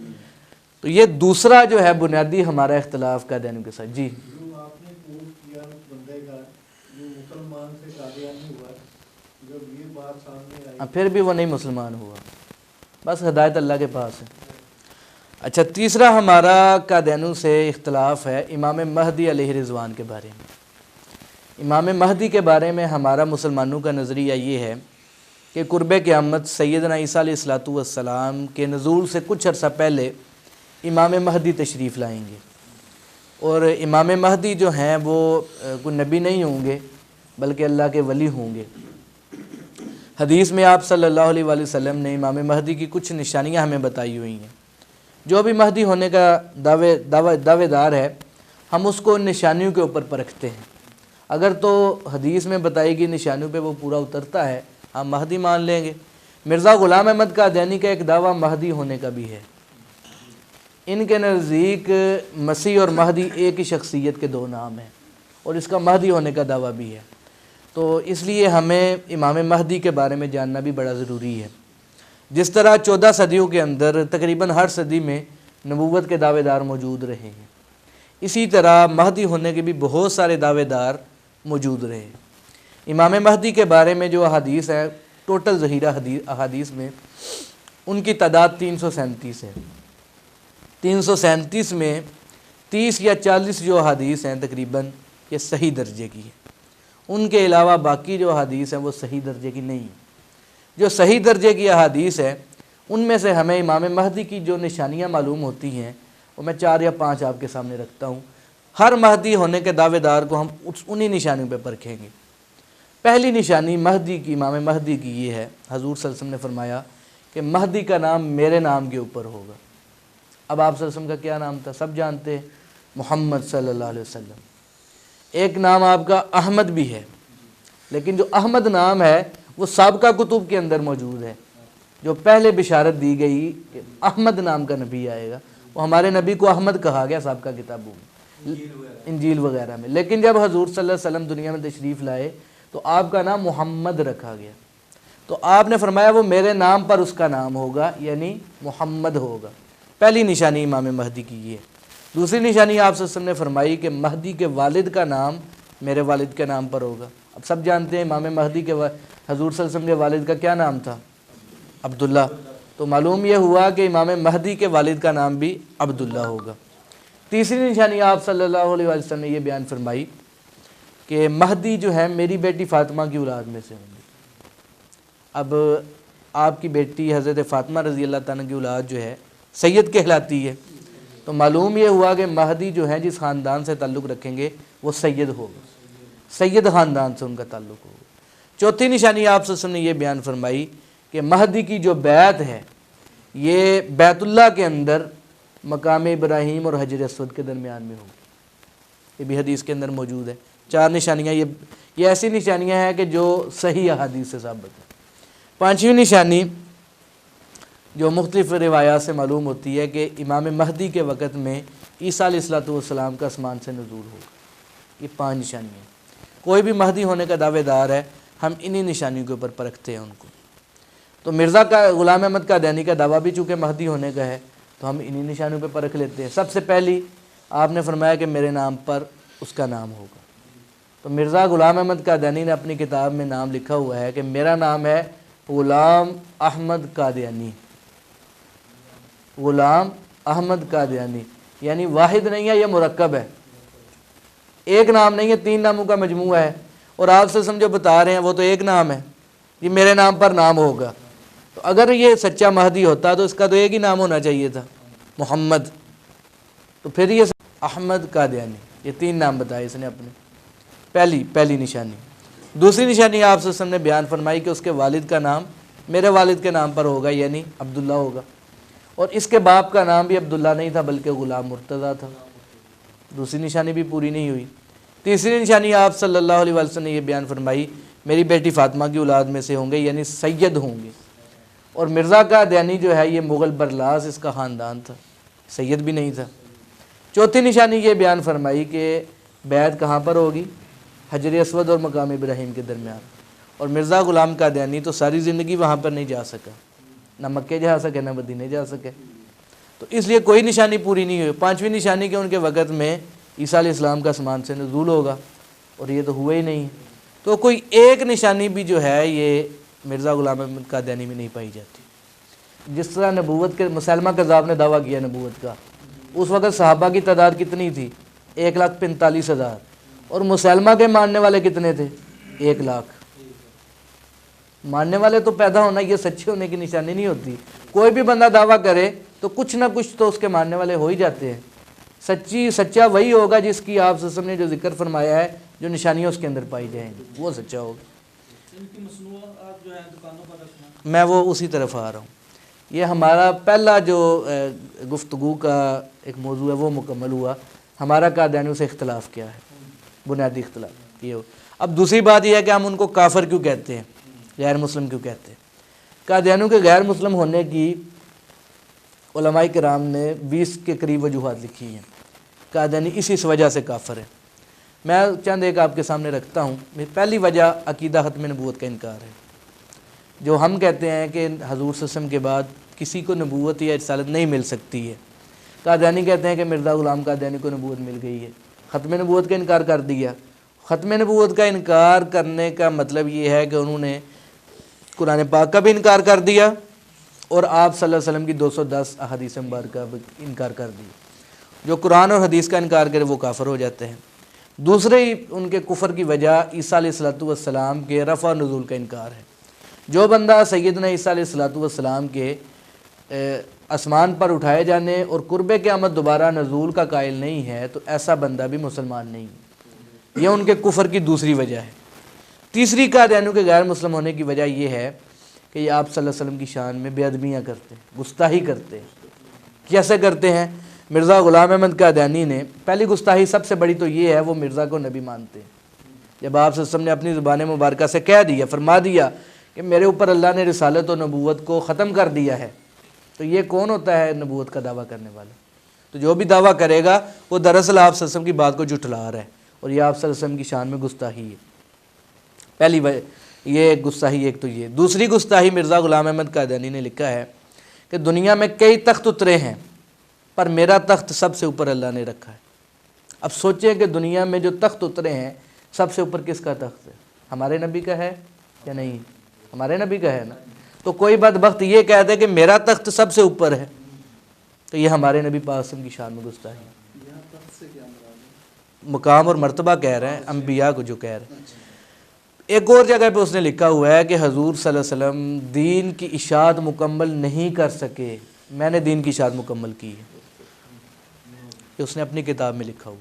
تو یہ دوسرا جو ہے بنیادی ہمارا اختلاف قادیانیوں کے ساتھ۔ جی آپ نے پوچھ کیا اس بندے کا جو مسلمان سے قادیانی ہوا، جب یہ بات سامنے آئی پھر بھی وہ نہیں مسلمان ہوا، بس ہدایت اللہ کے پاس ہے۔ اچھا تیسرا ہمارا قادیانیوں سے اختلاف ہے امام مہدی علیہ رضوان کے بارے میں۔ امام مہدی کے بارے میں ہمارا مسلمانوں کا نظریہ یہ ہے کہ قرب قیامت سیدنا عیسیٰ علیہ الصلوۃ والسلام کے نزول سے کچھ عرصہ پہلے امام مہدی تشریف لائیں گے، اور امام مہدی جو ہیں وہ کوئی نبی نہیں ہوں گے بلکہ اللہ کے ولی ہوں گے۔ حدیث میں آپ صلی اللہ علیہ وآلہ وسلم نے امام مہدی کی کچھ نشانیاں ہمیں بتائی ہوئی ہیں۔ جو بھی مہدی ہونے کا دعوے دار ہے ہم اس کو ان نشانیوں کے اوپر پرکھتے ہیں۔ اگر تو حدیث میں بتائی گئی نشانیوں پہ وہ پورا اترتا ہے ہم مہدی مان لیں گے۔ مرزا غلام احمد قادیانی کا ایک دعویٰ مہدی ہونے کا بھی ہے۔ ان کے نزدیک مسیح اور مہدی ایک ہی شخصیت کے دو نام ہیں، اور اس کا مہدی ہونے کا دعویٰ بھی ہے۔ تو اس لیے ہمیں امام مہدی کے بارے میں جاننا بھی بڑا ضروری ہے۔ جس طرح 14 صدیوں کے اندر تقریباً ہر صدی میں نبوت کے دعوے دار موجود رہے ہیں، اسی طرح مہدی ہونے کے بھی بہت سارے دعوے دار موجود رہے۔ امام مہدی کے بارے میں جو احادیث ہے، ٹوٹل ذخیرہ احادیث میں ان کی تعداد 337 ہے۔ 337 میں 30 یا 40 جو احادیث ہیں تقریباً یہ صحیح درجے کی ہیں، ان کے علاوہ باقی جو احادیث ہیں وہ صحیح درجے کی نہیں ہیں۔ جو صحیح درجے کی احادیث ہے ان میں سے ہمیں امام مہدی کی جو نشانیاں معلوم ہوتی ہیں وہ میں 4 یا 5 آپ کے سامنے رکھتا ہوں۔ ہر مہدی ہونے کے دعوے دار کو ہم انہی نشانیوں پہ پرکھیں گے۔ پہلی نشانی مہدی کی، امام مہدی کی یہ ہے، حضور صلی اللہ علیہ وسلم نے فرمایا کہ مہدی کا نام میرے نام کے اوپر ہوگا۔ اب آپ صلی اللہ علیہ وسلم کا کیا نام تھا سب جانتے ہیں، محمد صلی اللہ علیہ وسلم۔ ایک نام آپ کا احمد بھی ہے، لیکن جو احمد نام ہے وہ سابقہ کتب کے اندر موجود ہے۔ جو پہلے بشارت دی گئی کہ احمد نام کا نبی آئے گا، وہ ہمارے نبی کو احمد کہا گیا سابقہ کتابوں میں، انجیل وغیرہ میں۔ لیکن جب حضور صلی اللہ علیہ وسلم دنیا میں تشریف لائے تو آپ کا نام محمد رکھا گیا۔ تو آپ نے فرمایا وہ میرے نام پر اس کا نام ہوگا، یعنی محمد ہوگا۔ پہلی نشانی امام مہدی کی یہ ہے۔ دوسری نشانی آپ صلی اللہ علیہ وسلم نے فرمائی کہ مہدی کے والد کا نام میرے والد کے نام پر ہوگا۔ اب سب جانتے ہیں امام مہدی کے حضور صلی اللہ علیہ وسلم کے والد کا کیا نام تھا؟ عبداللہ۔ تو معلوم یہ ہوا کہ امام مہدی کے والد کا نام بھی عبداللہ ہوگا۔ تیسری نشانی آپ صلی اللہ علیہ وسلم نے یہ بیان فرمائی کہ مہدی جو ہے میری بیٹی فاطمہ کی اولاد میں سے ہوں گی۔ اب آپ کی بیٹی حضرت فاطمہ رضی اللہ تعالیٰ کی اولاد جو ہے سید کہلاتی ہے، تو معلوم یہ ہوا کہ مہدی جو ہے جس خاندان سے تعلق رکھیں گے وہ سید ہوگا، سید خاندان سے ان کا تعلق ہوگا۔ چوتھی نشانی آپ صلی اللہ علیہ وسلم نے یہ بیان فرمائی کہ مہدی کی جو بیعت ہے یہ بیت اللہ کے اندر مقام ابراہیم اور حجر اسود کے درمیان میں ہوگی۔ یہ بھی حدیث کے اندر موجود ہے۔ 4 نشانیاں، یہ ایسی نشانیاں ہیں کہ جو صحیح احادیث سے ثابت ہیں۔ 5ویں نشانی جو مختلف روایات سے معلوم ہوتی ہے کہ امام مہدی کے وقت میں عیسیٰ علیہ الصلوۃ والسلام کا آسمان سے نزول ہوگا۔ یہ 5 نشانیاں ہیں۔ کوئی بھی مہدی ہونے کا دعوے دار ہے ہم انہی نشانیوں کے اوپر پرکھتے ہیں ان کو۔ تو مرزا کا غلام احمد قادیانی کا دعویٰ بھی چونکہ مہدی ہونے کا ہے تو ہم انہی نشانیوں پہ پرکھ لیتے ہیں۔ سب سے پہلی آپ نے فرمایا کہ میرے نام پر اس کا نام ہوگا۔ تو مرزا غلام احمد قادیانی نے اپنی کتاب میں نام لکھا ہوا ہے کہ میرا نام ہے غلام احمد قادیانی، غلام احمد قادیانی، یعنی واحد نہیں ہے، یہ مرکب ہے، ایک نام نہیں ہے، 3 ناموں کا مجموعہ ہے۔ اور آپ سے سمجھو بتا رہے ہیں وہ تو ایک نام ہے، یہ میرے نام پر نام ہوگا۔ تو اگر یہ سچا مہدی ہوتا تو اس کا تو ایک ہی نام ہونا چاہیے تھا، محمد۔ تو پھر یہ احمد قادیانی، یہ 3 نام بتائے اس نے اپنے۔ پہلی نشانی۔ دوسری نشانی آپ سے نے بیان فرمائی کہ اس کے والد کا نام میرے والد کے نام پر ہوگا، یعنی عبداللہ ہوگا، اور اس کے باپ کا نام بھی عبداللہ نہیں تھا بلکہ غلام مرتضیٰ تھا۔ دوسری نشانی بھی پوری نہیں ہوئی۔ تیسری نشانی آپ صلی اللہ علیہ وسلم نے یہ بیان فرمائی میری بیٹی فاطمہ کی اولاد میں سے ہوں گے، یعنی سید ہوں گے۔ اور مرزا قادیانی جو ہے یہ مغل برلاس اس کا خاندان تھا، سید بھی نہیں تھا۔ چوتھی نشانی یہ بیان فرمائی کہ بیعت کہاں پر ہوگی؟ حجر اسود اور مقام ابراہیم کے درمیان۔ اور مرزا غلام قادیانی تو ساری زندگی وہاں پر نہیں جا سکا، نہ مکے جا سکے نہ مدینے جا سکے، تو اس لیے کوئی نشانی پوری نہیں ہوئی۔ 5ویں نشانی کہ ان کے وقت میں عیسیٰ علیہ السلام کا آسمان سے نزول ہوگا، اور یہ تو ہوا ہی نہیں۔ تو کوئی ایک نشانی بھی جو ہے یہ مرزا غلام احمد قادیانی میں نہیں پائی جاتی۔ جس طرح نبوت کے مسلمہ کذاب نے دعویٰ کیا نبوت کا، اس وقت صحابہ کی تعداد کتنی تھی؟ 1,45,000، اور مسلمہ کے ماننے والے کتنے تھے؟ 1 لاکھ۔ ماننے والے تو پیدا ہونا یہ سچے ہونے کی نشانی نہیں ہوتی. کوئی بھی بندہ دعویٰ کرے تو کچھ نہ کچھ تو اس کے ماننے والے ہو ہی جاتے ہیں. سچا وہی ہوگا جس کی آپ وسلم نے جو ذکر فرمایا ہے, جو نشانیاں اس کے اندر پائی جائیں گی, وہ سچا ہوگا. ان کی مصنوعات جو ہے دکانوں پر رکھنا, میں وہ اسی طرف آ رہا ہوں. یہ ہمارا پہلا جو گفتگو کا ایک موضوع ہے وہ مکمل ہوا. ہمارا قادیانیوں سے اختلاف کیا ہے, بنیادی اختلاف یہ ہو. اب دوسری بات یہ ہے کہ ہم ان کو کافر کیوں کہتے ہیں, غیر مسلم کیوں کہتے ہیں. قادیانیوں کے غیر مسلم ہونے کی علماء کرام نے 20 کے قریب وجوہات لکھی ہیں. قادیانی اسی وجہ سے کافر ہے. میں چند ایک آپ کے سامنے رکھتا ہوں. پہلی وجہ عقیدہ ختم نبوت کا انکار ہے. جو ہم کہتے ہیں کہ حضور صلی اللہ علیہ وسلم کے بعد کسی کو نبوت یا رسالت نہیں مل سکتی ہے. قادیانی کہتے ہیں کہ مرزا غلام قادیانی کو نبوت مل گئی ہے. ختم نبوت کا انکار کر دیا. ختم نبوت کا انکار کرنے کا مطلب یہ ہے کہ انہوں نے قرآن پاک کا بھی انکار کر دیا اور آپ صلی اللہ علیہ وسلم کی 210 احادیث مبارکہ کا انکار کر دیا. جو قرآن اور حدیث کا انکار کرے وہ کافر ہو جاتے ہیں. دوسرے ان کے کفر کی وجہ عیسیٰ علیہ السلام کے رفع نزول کا انکار ہے. جو بندہ سیدنا عیسیٰ علیہ السلام کے آسمان پر اٹھائے جانے اور قرب قیامت دوبارہ نزول کا قائل نہیں ہے تو ایسا بندہ بھی مسلمان نہیں ہے. یہ ان کے کفر کی دوسری وجہ ہے. تیسری قادیانیوں کے غیر مسلم ہونے کی وجہ یہ ہے کہ یہ آپ صلی اللہ علیہ وسلم کی شان میں بے ادبیاں کرتے ہیں, گستاخی کرتے ہیں. کیسے کرتے ہیں؟ مرزا غلام احمد قادیانی نے پہلی گستاخی سب سے بڑی تو یہ ہے, وہ مرزا کو نبی مانتے ہیں. جب آپ صلی اللہ علیہ وسلم نے اپنی زبان مبارکہ سے کہہ دیا, فرما دیا کہ میرے اوپر اللہ نے رسالت و نبوت کو ختم کر دیا ہے, تو یہ کون ہوتا ہے نبوت کا دعویٰ کرنے والا؟ تو جو بھی دعویٰ کرے گا وہ دراصل آپ صلی اللہ علیہ وسلم کی بات کو جھٹلا رہا ہے, اور یہ آپ صلی اللہ علیہ وسلم کی شان میں گستاخی ہے. پہلی یہ گستاخی ایک تو یہ. دوسری گستاخی مرزا غلام احمد قادیانی نے لکھا ہے کہ دنیا میں کئی تخت اترے ہیں پر میرا تخت سب سے اوپر اللہ نے رکھا ہے. اب سوچیں کہ دنیا میں جو تخت اترے ہیں سب سے اوپر کس کا تخت ہے؟ ہمارے نبی کا ہے یا نہیں؟ ہمارے نبی کا ہے نا. تو کوئی بدبخت یہ کہتے کہ میرا تخت سب سے اوپر ہے, تو یہ ہمارے نبی پاک صلی اللہ علیہ وسلم کی شان میں گستاخی ہے. مقام اور مرتبہ کہہ رہے ہیں, انبیاء کو جو کہہ رہے ہیں. ایک اور جگہ پہ اس نے لکھا ہوا ہے کہ حضور صلی اللہ علیہ وسلم دین کی اشاعت مکمل نہیں کر سکے, میں نے دین کی اشاعت مکمل کی ہے. یہ اس نے اپنی کتاب میں لکھا ہوا.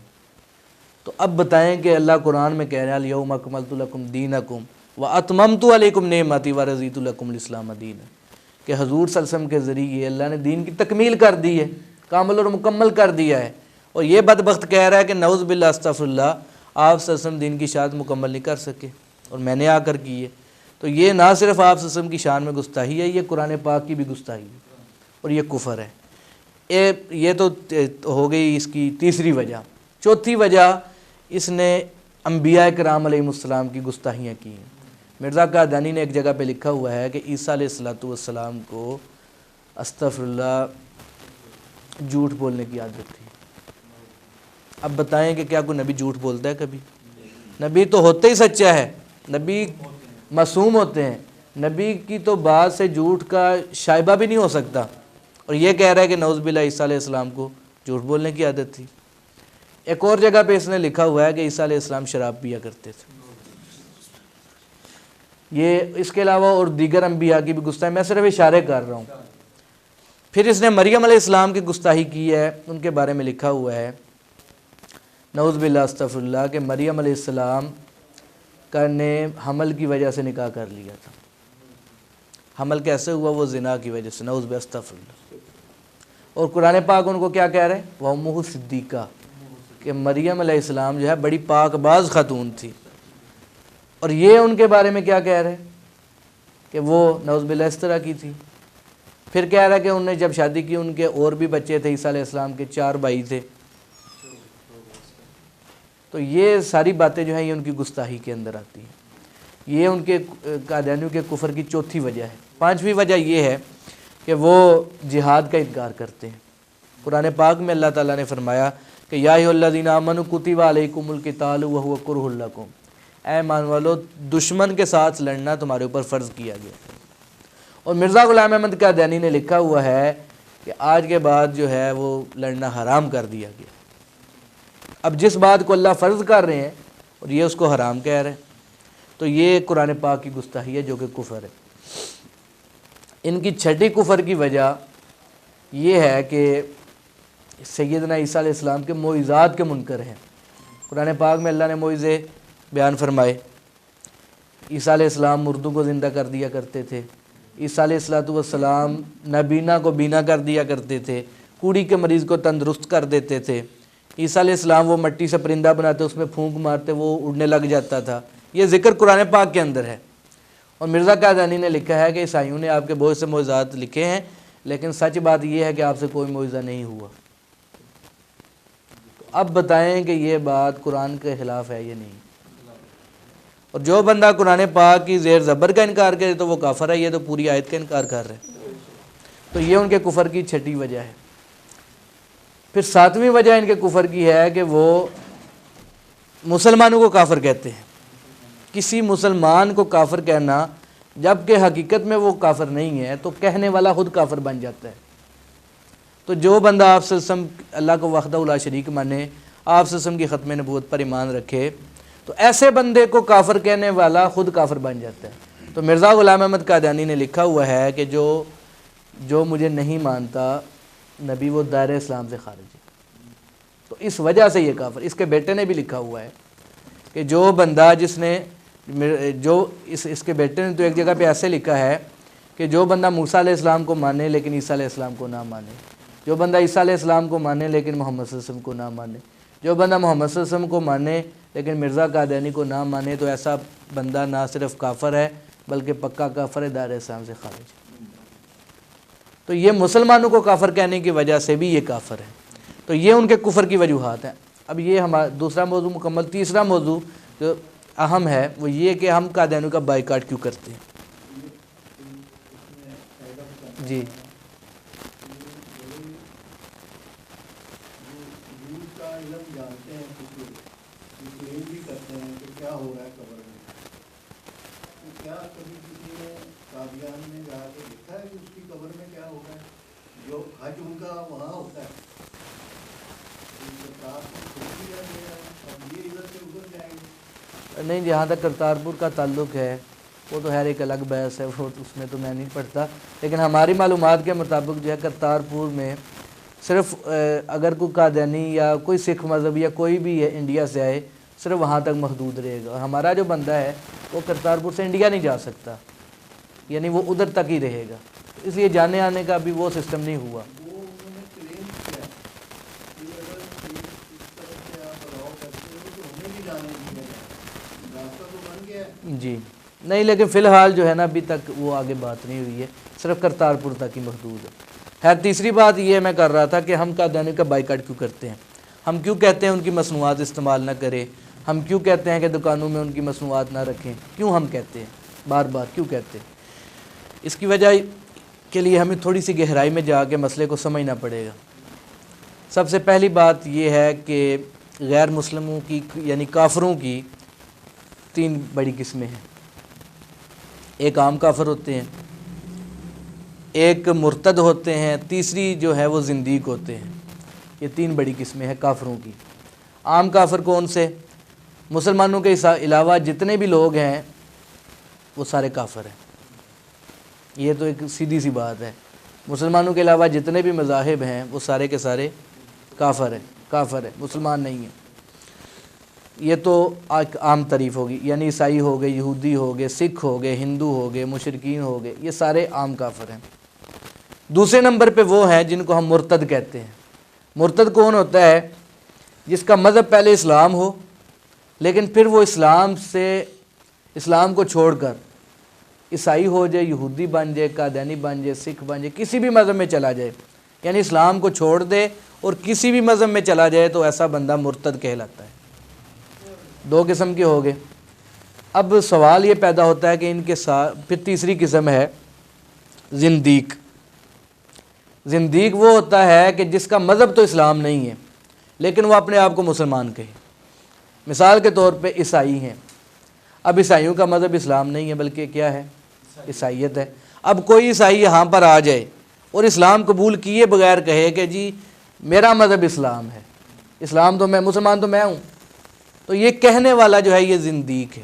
تو اب بتائیں کہ اللہ قرآن میں کہہ رہے ہیں الیوم اکملت لکم دینکم واتممت علیکم نعمتی ورضیت لکم الاسلام دینا, کہ حضور صلی اللہ علیہ وسلم کے ذریعے اللہ نے دین کی تکمیل کر دی ہے, کامل اور مکمل کر دیا ہے. اور یہ بدبخت کہہ رہا ہے کہ نعوذ باللہ استغفر اللہ, آپ صلی اللہ علیہ وسلم دین کی اشاعت مکمل نہیں کر سکے اور میں نے آ کر کی ہے. تو یہ نہ صرف آپ صلی اللہ علیہ وسلم کی شان میں گستاخی ہے, یہ قرآن پاک کی بھی گستاخی ہے اور یہ کفر ہے. یہ تو ہو گئی اس کی تیسری وجہ. چوتھی وجہ اس نے انبیاء کرام علیہ السلام کی گستاخیاں کی ہیں. مرزا قادیانی نے ایک جگہ پہ لکھا ہوا ہے کہ عیسیٰ علیہ السلام کو استغفر اللہ جھوٹ بولنے کی عادت تھی. اب بتائیں کہ کیا کوئی نبی جھوٹ بولتا ہے کبھی؟ نبی تو ہوتے ہی سچا ہے, نبی معصوم ہوتے ہیں, نبی کی تو بات سے جھوٹ کا شائبہ بھی نہیں ہو سکتا. اور یہ کہہ رہا ہے کہ نعوذ باللہ عیسیٰ علیہ السلام کو جھوٹ بولنے کی عادت تھی. ایک اور جگہ پہ اس نے لکھا ہوا ہے کہ عیسیٰ علیہ السلام شراب پیا کرتے تھے. یہ اس کے علاوہ اور دیگر انبیاء کی بھی گستاخی, میں صرف اشارے کر رہا ہوں. پھر اس نے مریم علیہ السلام کی گستاخی کی ہے. ان کے بارے میں لکھا ہوا ہے نعوذ باللہ استغفر اللہ کہ مریم علیہ السلام کا نے حمل کی وجہ سے نکاح کر لیا تھا. حمل کیسے ہوا؟ وہ زنا کی وجہ سے, نعوذ باللہ استغفر اللہ. اور قرآن پاک ان کو کیا کہہ رہے ہیں؟ وَأُمُّهُ صِدِّیقَہ, کہ مریم علیہ السلام جو ہے بڑی پاک باز خاتون تھی. اور یہ ان کے بارے میں کیا کہہ رہے ہیں کہ وہ نعوذ باللہ اس طرح کی تھی. پھر کہہ رہا ہے کہ انہوں نے جب شادی کی ان کے اور بھی بچے تھے, عیسیٰ علیہ السلام کے 4 بھائی تھے. تو یہ ساری باتیں جو ہیں یہ ان کی گستاخی کے اندر آتی ہیں. یہ ان کے قادیانیوں کے کفر کی چوتھی وجہ ہے. پانچویں وجہ یہ ہے کہ وہ جہاد کا انکار کرتے ہیں. قرآن پاک میں اللہ تعالیٰ نے فرمایا کہ یا ایھا الذین آمنوا کتب علیکم القتال وہو کرہ لکم, اے ایمان والو دشمن کے ساتھ لڑنا تمہارے اوپر فرض کیا گیا. اور مرزا غلام احمد قادیانی نے لکھا ہوا ہے کہ آج کے بعد جو ہے وہ لڑنا حرام کر دیا گیا. اب جس بات کو اللہ فرض کر رہے ہیں اور یہ اس کو حرام کہہ رہے ہیں. تو یہ قرآن پاک کی گستاخی ہے جو کہ کفر ہے۔ ان کی چھٹی کفر کی وجہ یہ ہے کہ سیدنا عیسیٰ علیہ السلام کے معجزات کے منکر ہیں۔ قرآن پاک میں اللہ نے معجزے بیان فرمائے۔ عیسیٰ علیہ السلام مردوں کو زندہ کر دیا کرتے تھے، عیسیٰ علیہ السلام نابینا کو بینا کر دیا کرتے تھے، کوڑی کے مریض کو تندرست کر دیتے تھے، عیسیٰ علیہ السلام وہ مٹی سے پرندہ بناتے، اس میں پھونک مارتے وہ اڑنے لگ جاتا تھا۔ یہ ذکر قرآن پاک کے اندر ہے، اور مرزا قادیانی نے لکھا ہے کہ عیسائیوں نے آپ کے بہت سے معجزات لکھے ہیں، لیکن سچ بات یہ ہے کہ آپ سے کوئی معجزہ نہیں ہوا۔ اب بتائیں کہ یہ بات قرآن کے خلاف ہے یا نہیں؟ اور جو بندہ قرآن پاک کی زیر زبر کا انکار کرے تو وہ کافر ہے، یہ تو پوری آیت کا انکار کر رہے ہیں۔ تو یہ ان کے کفر کی چھٹی وجہ ہے۔ پھر ساتویں وجہ ان کے کفر کی ہے کہ وہ مسلمانوں کو کافر کہتے ہیں۔ کسی مسلمان کو کافر کہنا جبکہ حقیقت میں وہ کافر نہیں ہے تو کہنے والا خود کافر بن جاتا ہے۔ تو جو بندہ آپ صلی اللہ علیہ وسلم اللہ کو وحدہ لا شریک مانے، آپ صلی اللہ علیہ وسلم کی ختم نبوت پر ایمان رکھے، تو ایسے بندے کو کافر کہنے والا خود کافر بن جاتا ہے۔ تو مرزا غلام احمد قادیانی نے لکھا ہوا ہے کہ جو مجھے نہیں مانتا نبی وہ دائرہ اسلام سے خارج ہے، تو اس وجہ سے یہ کافر۔ اس کے بیٹے نے بھی لکھا ہوا ہے کہ جو بندہ جس نے اس کے بیٹے نے تو ایک جگہ پہ ایسے لکھا ہے کہ جو بندہ موسیٰ علیہ السلام کو مانے لیکن عیسیٰ علیہ السلام کو نہ مانے، جو بندہ عیسیٰ علیہ السلام کو مانے لیکن محمد صلی اللہ علیہ وسلم کو نہ مانے، جو بندہ محمد صلی اللہ علیہ وسلم کو مانے لیکن مرزا قادیانی کو نہ مانے، تو ایسا بندہ نہ صرف کافر ہے بلکہ پکا کافر ہے، دائرہ اسلام سے خارج ہے۔ تو یہ مسلمانوں کو کافر کہنے کی وجہ سے بھی یہ کافر ہے۔ تو یہ ان کے کفر کی وجوہات ہیں۔ اب یہ ہمارا دوسرا موضوع مکمل۔ تیسرا موضوع جو اہم ہے وہ یہ کہ ہم قادیانیوں کا بائیکاٹ کیوں کرتے ہیں۔ جی کا علم جانتے ہیں، کلیم بھی کرتے ہیں کہ کیا ہو رہا ہے قبر میں، تو کیا کبھی کسی نے قادیان نے جا کے دیکھا ہے کہ اس کی قبر میں کیا ہو رہا ہے؟ جو حج ان کا وہاں ہوتا ہے، یہ ادھر سے ادھر جائیں گے؟ نہیں، جہاں تک کرتارپور کا تعلق ہے وہ تو ہر ایک الگ بحث ہے، وہ اس میں تو میں نہیں پڑھتا، لیکن ہماری معلومات کے مطابق جو ہے کرتارپور میں صرف اگر کوئی قادیانی یا کوئی سکھ مذہب یا کوئی بھی ہے انڈیا سے آئے صرف وہاں تک محدود رہے گا، اور ہمارا جو بندہ ہے وہ کرتارپور سے انڈیا نہیں جا سکتا، یعنی وہ ادھر تک ہی رہے گا، اس لیے جانے آنے کا بھی وہ سسٹم نہیں ہوا۔ وہ انہوں نے کلیم کیا کہ اگر اس طرح سے آپ الاؤ کرتے ہو تو ہمیں بھی جانے دیا جائے، راستہ تو بن گیا ہے۔ جی نہیں، لیکن فی الحال جو ہے نا ابھی تک وہ آگے بات نہیں ہوئی ہے، صرف کرتارپور تک ہی محدود ہے۔ خیر تیسری بات یہ میں کر رہا تھا کہ ہم قادیانی کا بائیکاٹ کیوں کرتے ہیں، ہم کیوں کہتے ہیں ان کی مصنوعات استعمال نہ کریں، ہم کیوں کہتے ہیں کہ دکانوں میں ان کی مصنوعات نہ رکھیں، کیوں ہم کہتے ہیں، بار بار کیوں کہتے ہیں؟ اس کی وجہ کے لیے ہمیں تھوڑی سی گہرائی میں جا کے مسئلے کو سمجھنا پڑے گا۔ سب سے پہلی بات یہ ہے کہ غیر مسلموں کی یعنی کافروں کی تین بڑی قسمیں ہیں۔ ایک عام کافر ہوتے ہیں، ایک مرتد ہوتے ہیں، تیسری جو ہے وہ زندیق ہوتے ہیں۔ یہ تین بڑی قسمیں ہیں کافروں کی۔ عام کافر کون سے؟ مسلمانوں کے علاوہ جتنے بھی لوگ ہیں وہ سارے کافر ہیں، یہ تو ایک سیدھی سی بات ہے۔ مسلمانوں کے علاوہ جتنے بھی مذاہب ہیں وہ سارے کے سارے کافر ہیں، مسلمان نہیں ہیں۔ یہ تو عام تعریف ہوگی، یعنی عیسائی ہو گئے، یہودی ہو گئے، سکھ ہو گئے، ہندو ہو گئے، مشرکین ہو گئے، یہ سارے عام کافر ہیں۔ دوسرے نمبر پہ وہ ہیں جن کو ہم مرتد کہتے ہیں۔ مرتد کون ہوتا ہے؟ جس کا مذہب پہلے اسلام ہو لیکن پھر وہ اسلام کو چھوڑ کر عیسائی ہو جائے، یہودی بن جائے، قادیانی بن جائے، سکھ بن جائے، کسی بھی مذہب میں چلا جائے، یعنی اسلام کو چھوڑ دے اور کسی بھی مذہب میں چلا جائے تو ایسا بندہ مرتد کہلاتا ہے۔ دو قسم کے ہو گئے۔ اب سوال یہ پیدا ہوتا ہے کہ ان کے ساتھ پھر تیسری قسم ہے زندیق۔ زندیق وہ ہوتا ہے کہ جس کا مذہب تو اسلام نہیں ہے لیکن وہ اپنے آپ کو مسلمان کہے۔ مثال کے طور پہ عیسائی ہیں، اب عیسائیوں کا مذہب اسلام نہیں ہے بلکہ کیا ہے؟ عیسائیت ہے۔ اب کوئی عیسائی یہاں پر آ جائے اور اسلام قبول کیے بغیر کہے کہ جی میرا مذہب اسلام ہے، اسلام تو میں مسلمان تو میں ہوں، تو یہ کہنے والا جو ہے یہ زندیق ہے۔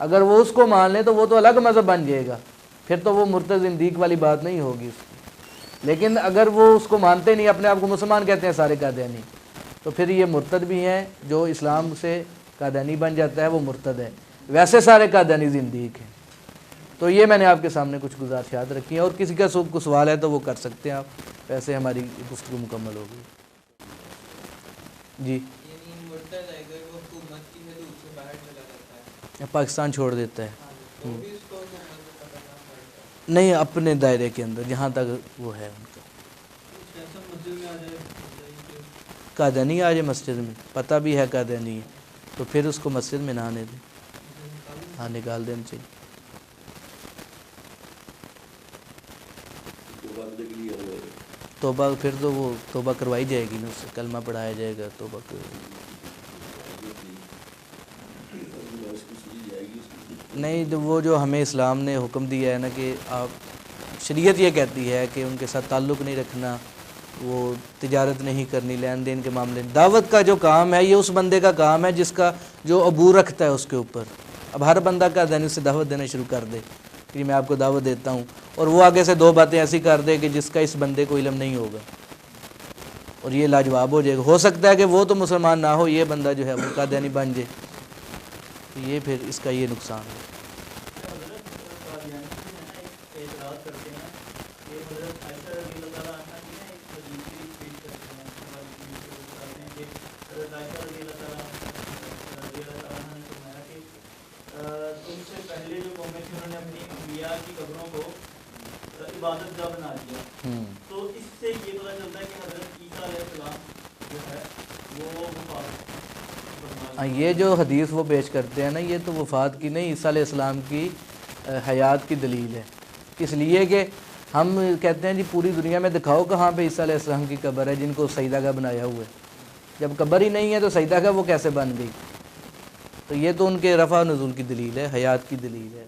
اگر وہ اس کو مان لیں تو وہ تو الگ مذہب بن جائے گا، پھر تو وہ مرتد زندیق والی بات نہیں ہوگی اس کی۔ لیکن اگر وہ اس کو مانتے نہیں، اپنے آپ کو مسلمان کہتے ہیں سارے قادیانی، تو پھر یہ مرتد بھی ہیں۔ جو اسلام سے قادیانی بن جاتا ہے وہ مرتد ہے، ویسے سارے قادیانی زندیق ہیں۔ تو یہ میں نے آپ کے سامنے کچھ گزارشات رکھی ہیں، اور کسی کا کوئی سوال ہے تو وہ کر سکتے ہیں آپ، ویسے ہماری گفتگو مکمل ہو گئی۔ جی، یعنی مرتد اگر وہ حکومت کی حدود سے باہر چلا جاتا ہے پاکستان چھوڑ دیتا ہے، تو بھی اس کو حکومت کو پکڑنا پڑتا ہے؟ نہیں، اپنے دائرے کے اندر جہاں تک وہ ہے ان کا۔ ایسا مسجد میں آ جائے قادیانی آ جائے مسجد میں، پتہ بھی ہے قادیانی ہے، تو پھر اس کو مسجد میں نہ آنے دیں، ہاں نکال دینا چاہیے۔ توبہ پھر تو وہ توبہ کروائی جائے گی نا، اس سے کلمہ پڑھایا جائے گا، توبہ نہیں، تو وہ جو ہمیں اسلام نے حکم دیا ہے نا کہ آپ، شریعت یہ کہتی ہے کہ ان کے ساتھ تعلق نہیں رکھنا، وہ تجارت نہیں کرنی، لین دین کے معاملے۔ دعوت کا جو کام ہے یہ اس بندے کا کام ہے جس کا جو عبور رکھتا ہے اس کے اوپر۔ اب ہر بندہ کا دین سے دعوت دینا شروع کر دے کہ میں آپ کو دعوت دیتا ہوں، اور وہ آگے سے دو باتیں ایسی کر دے کہ جس کا اس بندے کو علم نہیں ہوگا، اور یہ لاجواب ہو جائے گا۔ ہو سکتا ہے کہ وہ تو مسلمان نہ ہو، یہ بندہ جو ہے وہ قادیانی بن جائے، یہ پھر اس کا یہ نقصان ہے۔ ان سے پہلے جو قومیں تھیں انہوں نے اپنی انبیاء کی قبروں کو عبادت گاہ بنا دیا، تو اس سے یہ پتہ چلتا ہے کہ حضرت عیسیٰ علیہ السلام جو ہے وہ وفات۔ یہ جو حدیث وہ پیش کرتے ہیں نا، یہ تو وفات کی نہیں، عیسیٰ علیہ السلام کی حیات کی دلیل ہے، اس لیے کہ ہم کہتے ہیں جی پوری دنیا میں دکھاؤ کہاں پہ عیسیٰ علیہ السلام کی قبر ہے جن کو سجدہ گاہ بنایا ہوا ہے۔ جب قبر ہی نہیں ہے تو سجدہ گاہ وہ کیسے بن گئی؟ تو یہ تو ان کے رفع نزول کی دلیل ہے، حیات کی دلیل ہے۔